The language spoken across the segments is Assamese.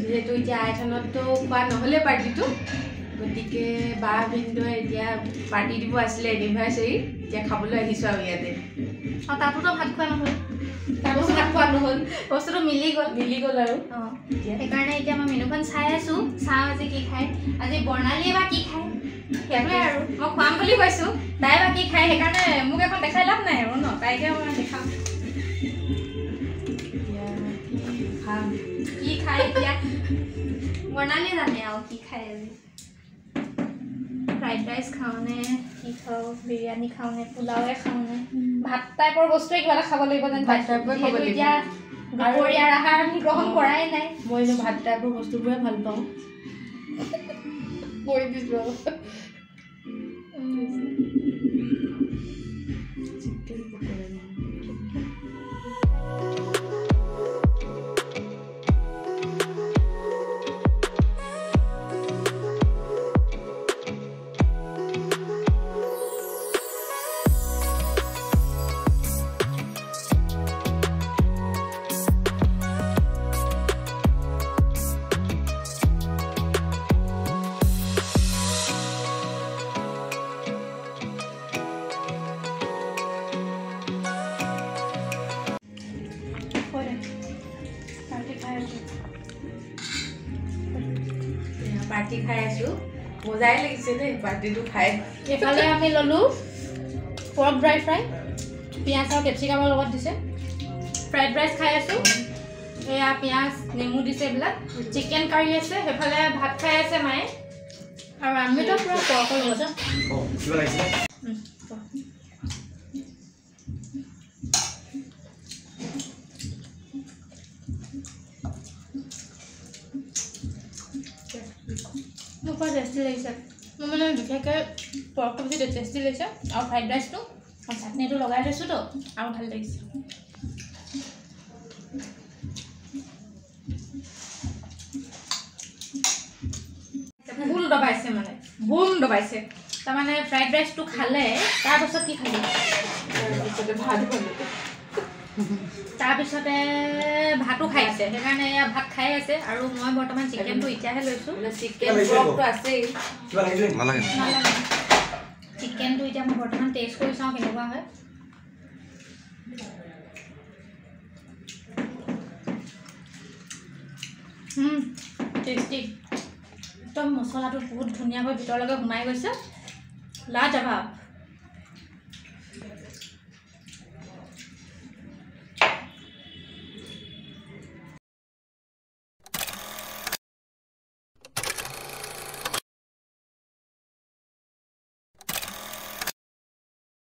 যেহেতু এতিয়া আইথানততো খোৱা নহ'লে পাৰ্টিটো গতিকে বা ভিনদেউ এতিয়া পাৰ্টি দিব আছিলে এনিভাৰ্চাৰী এতিয়া খাবলৈ আহিছোঁ আৰু ইয়াতে আৰু তাতোতো ভাত খোৱা নহ'ল বস্তুটো মিলি গ'ল আৰু সেইকাৰণে এতিয়া মই মেনুখন চাই আছোঁ চাওঁ আজি কি খায় আজি বৰ্ণালীয়ে বা কি খায় সেইটোৱে আৰু মই খুৱাম বুলি কৈছোঁ তাই বা কি খায় সেইকাৰণে মোক এখন দেখাই লাভ নাই আৰু ন তাইকে মই দেখাম কি খায় এতিয়া বৰ্ণালীয়ে জানে আৰু কি খায় আজি ফ্ৰাইড ৰাইচ খাওঁনে কি খাওঁ বিৰিয়ানী খাওঁনে পোলাওৱে খাওঁনে ভাত টাইপৰ বস্তুৱে কিবা এটা খাব লাগিব যেন এতিয়া দুপৰীয়াৰ আহাৰ আমি গ্ৰহণ কৰাই নাই মই এনেও ভাত টাইপৰ বস্তুবোৰে ভাল পাওঁ কৈ দিছোঁ পাৰ্টি খাই আছোঁ মজাই লাগিছে দেই পাৰ্টিটো খাই এফালে আমি ল'লোঁ পৰ্ক ড্ৰাই ফ্ৰাই পিঁয়াজ আৰু কেপচিকামৰ লগত দিছে ফ্ৰাইড ৰাইচ খাই আছোঁ এয়া পিঁয়াজ নেমু দিছে এইবিলাক চিকেন কাৰী আছে সেইফালে ভাত খাই আছে মায়ে আৰু আমিতো পূৰা পৰ্কৰ লগত মোৰ বৰ টেষ্টি লাগিছে মোৰ মানে বিশেষকৈ পৰ্কটো বেছি টেষ্টি লাগিছে আৰু ফ্ৰাইড ৰাইচটো আৰু চাটনিটো লগাই থৈছোঁতো আৰু ভাল লাগিছে ভুল দবাইছে তাৰমানে ফ্ৰাইড ৰাইচটো খালে তাৰপাছত কি খালি তাৰপিছতে ভাতো খাইছে সেইকাৰণে এয়া ভাত খাই আছে আৰু মই বৰ্তমান চিকেনটো এতিয়াহে লৈছোঁ চিকেনটো এতিয়া মই বৰ্তমান টেষ্ট কৰি চাওঁ কেনেকুৱা হয় টেষ্টি একদম মছলাটো বহুত ধুনীয়াকৈ ভিতৰলৈকে সোমাই গৈছে লাজবাব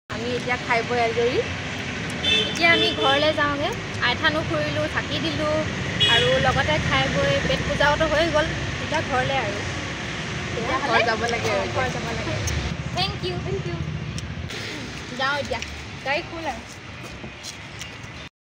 আমি এতিয়া খাই বৈ আজৰি এতিয়া আমি ঘৰলৈ যাওঁগৈ আইথানো ফুৰিলোঁ থাকি দিলোঁ আৰু লগতে খাই বৈ পেট পূজাওতো হৈ গ'ল এতিয়া ঘৰলৈ আৰু ঘৰ যাব লাগে থেংক ইউ যাওঁ এতিয়া গাড়ী খোল আৰু